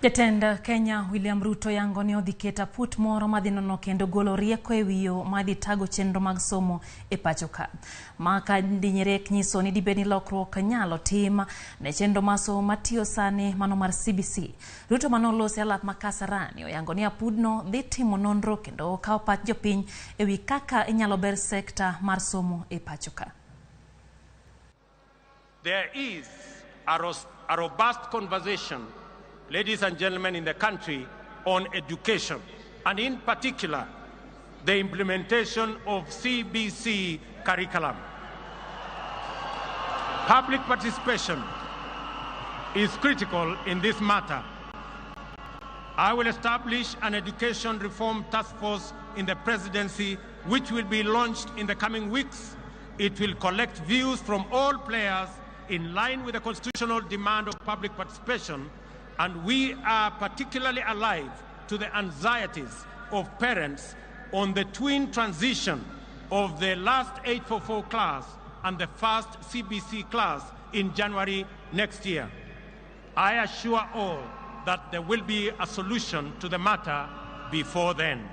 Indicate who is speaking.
Speaker 1: Jatend Kenya William Ruto yango ni odhi keta put moro madhinono kendo golo rieko e wiyo madhi tago chenro mag somo e pacho ka. Maka dinyere nyiso ni dibeni lokruok nyalo tim ne chenro maso matiyo sani mano mar CBC. Ruto manolosi alap makasarani oyango ni apudno dhi timo nonro kendo kawo pach jopiny e wi kaka inyalo ber sekta mar somo e pacho ka.
Speaker 2: There is a robust conversation, ladies and gentlemen, in the country on education, and in particular, the implementation of CBC curriculum. Public participation is critical in this matter. I will establish an education reform task force in the presidency, which will be launched in the coming weeks. It will collect views from all players in line with the constitutional demand of public participation, and we are particularly alive to the anxieties of parents on the twin transition of the last 844 class and the first CBC class in January next year. I assure all that there will be a solution to the matter before then.